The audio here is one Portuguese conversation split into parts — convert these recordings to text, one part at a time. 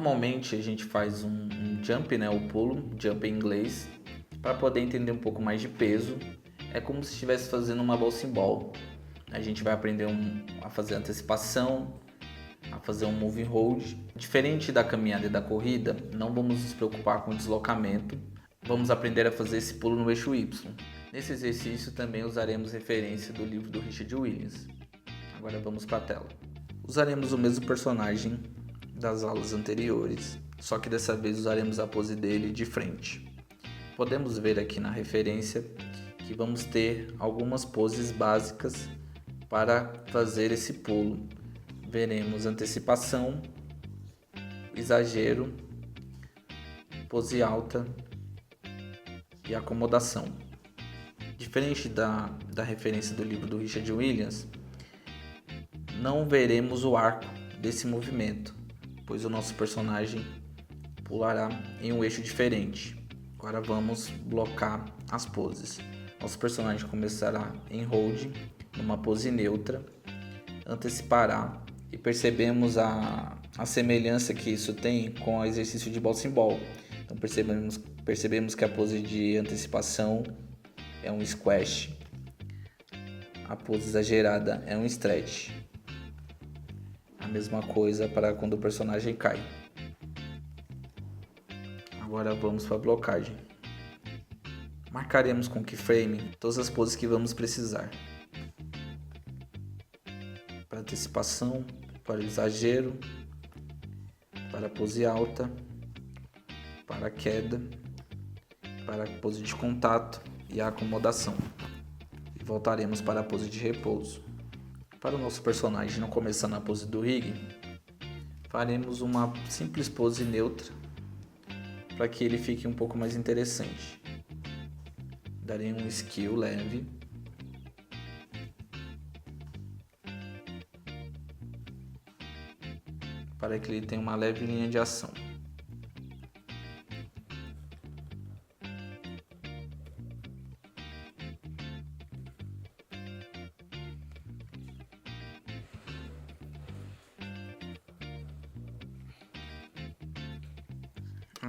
Normalmente a gente faz um jump, né, o pulo, jump em inglês, para poder entender um pouco mais de peso. É como se estivesse fazendo uma bouncing ball. A gente vai aprender a fazer antecipação, a fazer um moving hold. Diferente da caminhada e da corrida, não vamos nos preocupar com o deslocamento, vamos aprender a fazer esse pulo no eixo Y. Nesse exercício também usaremos referência do livro do Richard Williams. Agora vamos para a tela. Usaremos o mesmo personagem das aulas anteriores, só que dessa vez usaremos a pose dele de frente. Podemos ver aqui na referência que vamos ter algumas poses básicas para fazer esse pulo. Veremos antecipação, exagero, pose alta e acomodação. Diferente da referência do livro do Richard Williams, não veremos o arco desse movimento, pois o nosso personagem pulará em um eixo diferente. Agora vamos blocar as poses. Nosso personagem começará em hold, numa pose neutra, antecipará e percebemos a semelhança que isso tem com o exercício de bouncing ball. Então percebemos que a pose de antecipação é um squash, a pose exagerada é um stretch. A mesma coisa para quando o personagem cai. Agora vamos para a blocagem. Marcaremos com keyframe todas as poses que vamos precisar. Para antecipação, para exagero, para pose alta, para queda, para a pose de contato e a acomodação. E voltaremos para a pose de repouso. Para o nosso personagem não começar na pose do rig, faremos uma simples pose neutra para que ele fique um pouco mais interessante. Darei um skill leve. Para que ele tenha uma leve linha de ação.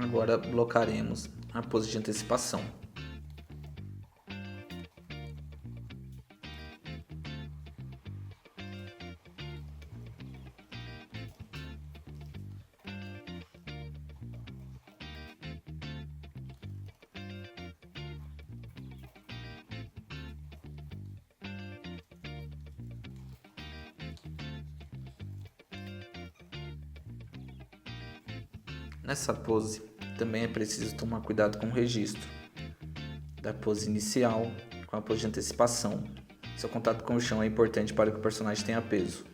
Agora blocaremos a pose de antecipação. Nessa pose, também é preciso tomar cuidado com o registro da pose inicial com a pose de antecipação. Seu contato com o chão é importante para que o personagem tenha peso.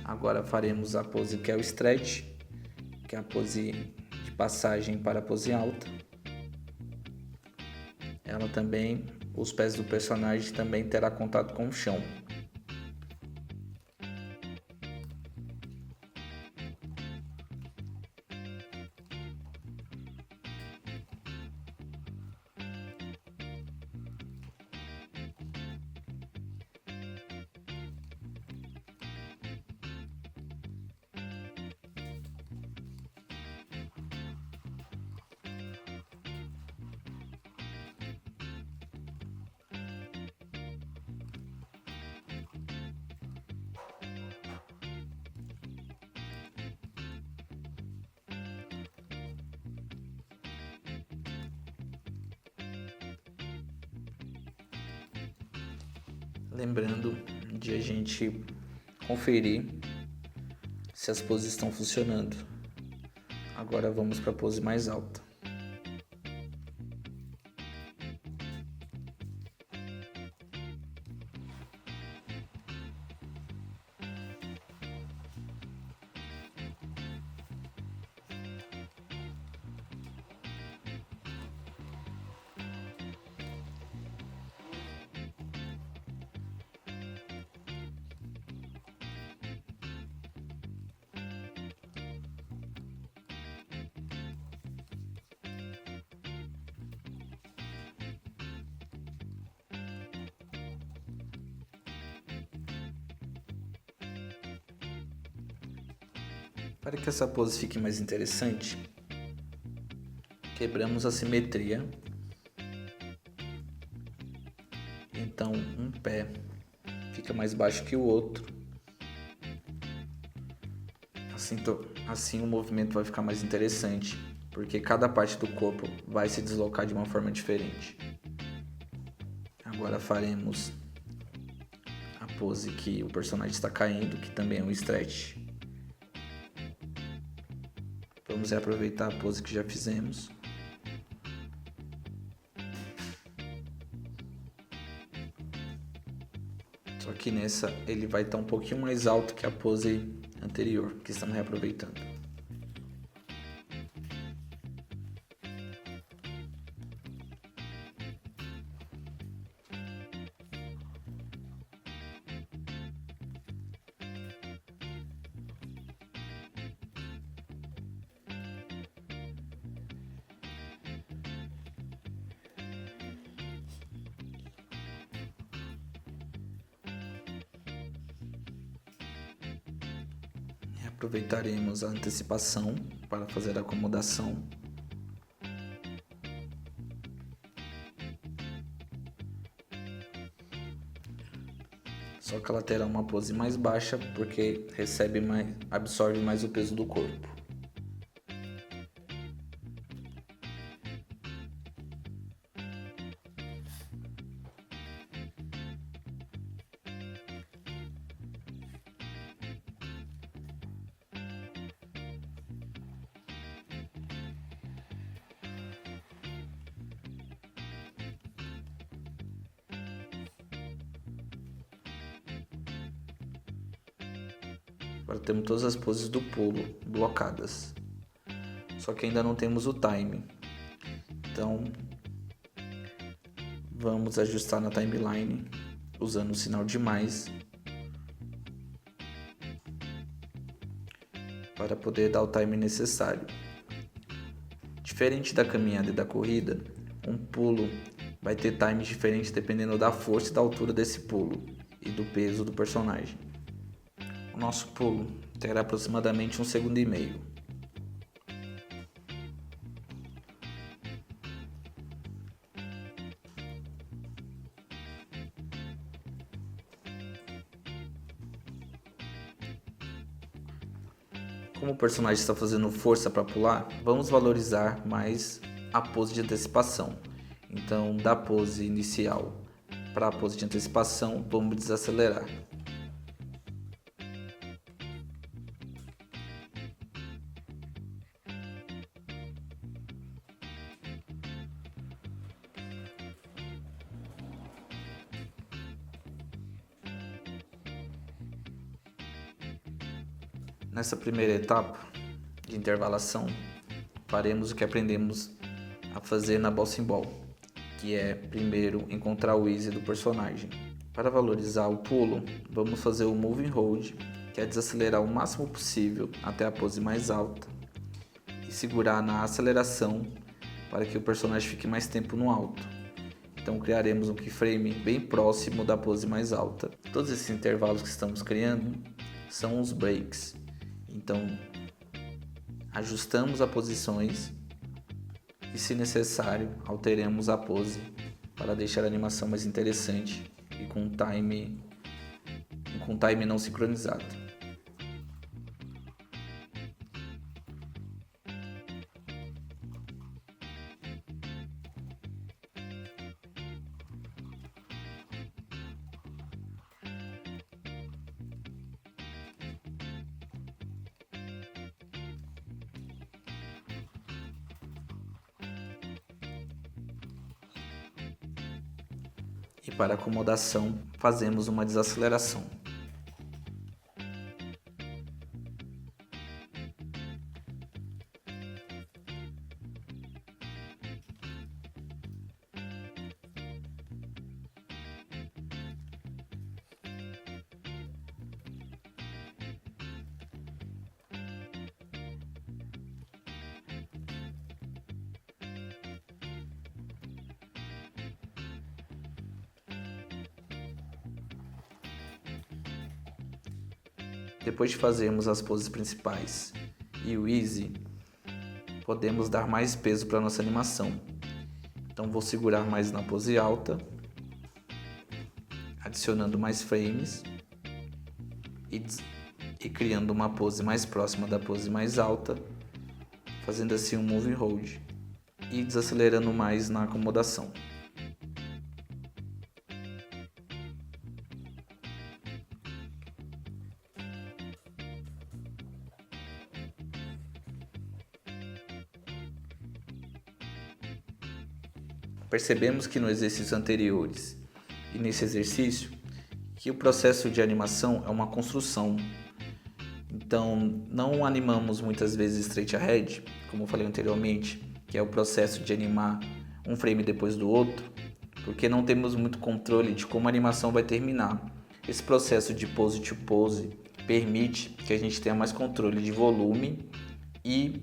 Agora faremos a pose que é o stretch, que é a pose de passagem para a pose alta. Ela também, os pés do personagem também terá contato com o chão. Lembrando de a gente conferir se as poses estão funcionando. Agora vamos para a pose mais alta. Para que essa pose fique mais interessante, quebramos a simetria. Então, um pé fica mais baixo que o outro. Assim o movimento vai ficar mais interessante, porque cada parte do corpo vai se deslocar de uma forma diferente. Agora faremos a pose que o personagem está caindo, que também é um stretch. Vamos reaproveitar a pose que já fizemos. Só que nessa ele vai estar um pouquinho mais alto que a pose anterior, que estamos reaproveitando. Aproveitaremos a antecipação para fazer a acomodação. Só que ela terá uma pose mais baixa porque absorve mais o peso do corpo. Agora temos todas as poses do pulo blocadas. Só que ainda não temos o time. Então, vamos ajustar na timeline usando o sinal de mais para poder dar o time necessário. Diferente da caminhada e da corrida, um pulo vai ter times diferentes dependendo da força e da altura desse pulo e do peso do personagem. O nosso pulo terá aproximadamente 1,5 segundos. Como o personagem está fazendo força para pular, vamos valorizar mais a pose de antecipação. Então, da pose inicial para a pose de antecipação, vamos desacelerar. Nessa primeira etapa de intervalação, faremos o que aprendemos a fazer na Bouncing Ball, que é primeiro encontrar o easy do personagem. Para valorizar o pulo, vamos fazer o Moving Hold, que é desacelerar o máximo possível até a pose mais alta e segurar na aceleração para que o personagem fique mais tempo no alto. Então criaremos um keyframe bem próximo da pose mais alta. Todos esses intervalos que estamos criando são os breaks. Então ajustamos as posições e, se necessário, alteremos a pose para deixar a animação mais interessante e com time não sincronizado. E para acomodação, fazemos uma desaceleração. Depois de fazermos as poses principais e o easy, podemos dar mais peso para nossa animação. Então vou segurar mais na pose alta, adicionando mais frames e criando uma pose mais próxima da pose mais alta, fazendo assim um move hold e desacelerando mais na acomodação. Percebemos que nos exercícios anteriores e nesse exercício que o processo de animação é uma construção. Então não animamos muitas vezes straight ahead, como eu falei anteriormente, que é o processo de animar um frame depois do outro, porque não temos muito controle de como a animação vai terminar. Esse processo de pose to pose permite que a gente tenha mais controle de volume e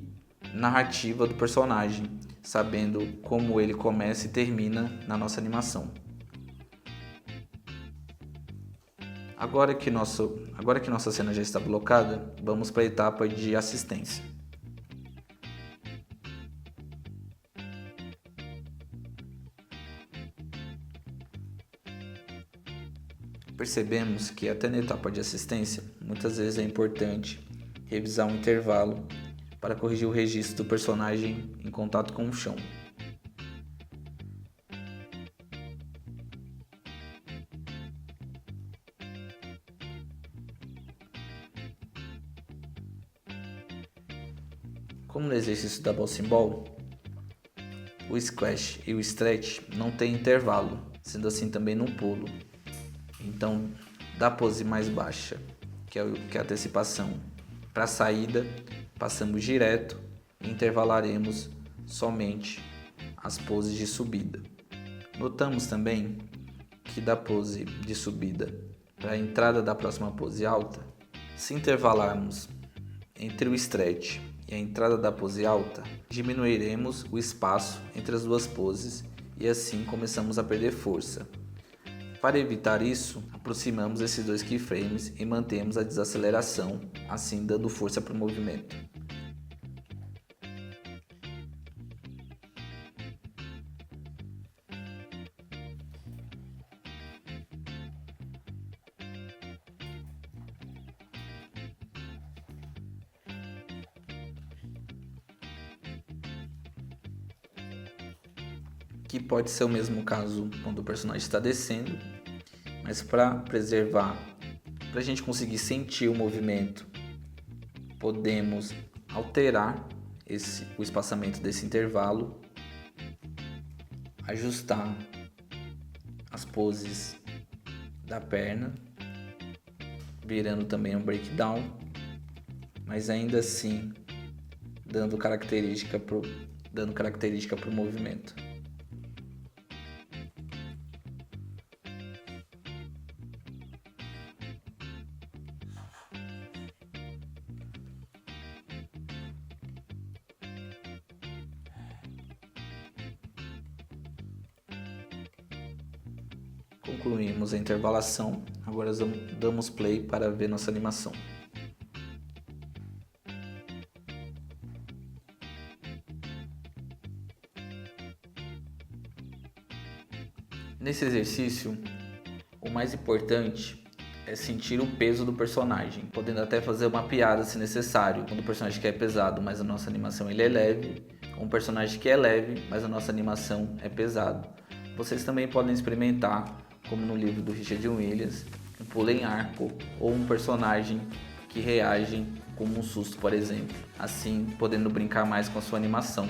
narrativa do personagem, sabendo como ele começa e termina na nossa animação. Agora que nossa cena já está blocada, vamos para a etapa de assistência. Percebemos que até na etapa de assistência, muitas vezes é importante revisar um intervalo para corrigir o registro do personagem em contato com o chão. Como no exercício da ball symbol, o squash e o stretch não têm intervalo, sendo assim também no pulo. Então, da pose mais baixa, que é a antecipação, para a saída, passamos direto e intervalaremos somente as poses de subida. Notamos também que da pose de subida para a entrada da próxima pose alta, se intervalarmos entre o stretch e a entrada da pose alta, diminuiremos o espaço entre as duas poses e assim começamos a perder força. Para evitar isso, aproximamos esses dois keyframes e mantemos a desaceleração, assim dando força para o movimento. Que pode ser o mesmo caso quando o personagem está descendo, mas para preservar, para a gente conseguir sentir o movimento, podemos alterar o espaçamento desse intervalo, ajustar as poses da perna, virando também um breakdown, mas ainda assim dando característica para o movimento. Concluímos a intervalação, agora damos play para ver nossa animação. Nesse exercício, o mais importante é sentir o peso do personagem, podendo até fazer uma piada se necessário, quando o personagem que é pesado, mas a nossa animação ele é leve, ou um personagem que é leve, mas a nossa animação é pesado. Vocês também podem experimentar, como no livro do Richard Williams, um pulo em arco ou um personagem que reage como um susto, por exemplo, assim podendo brincar mais com a sua animação.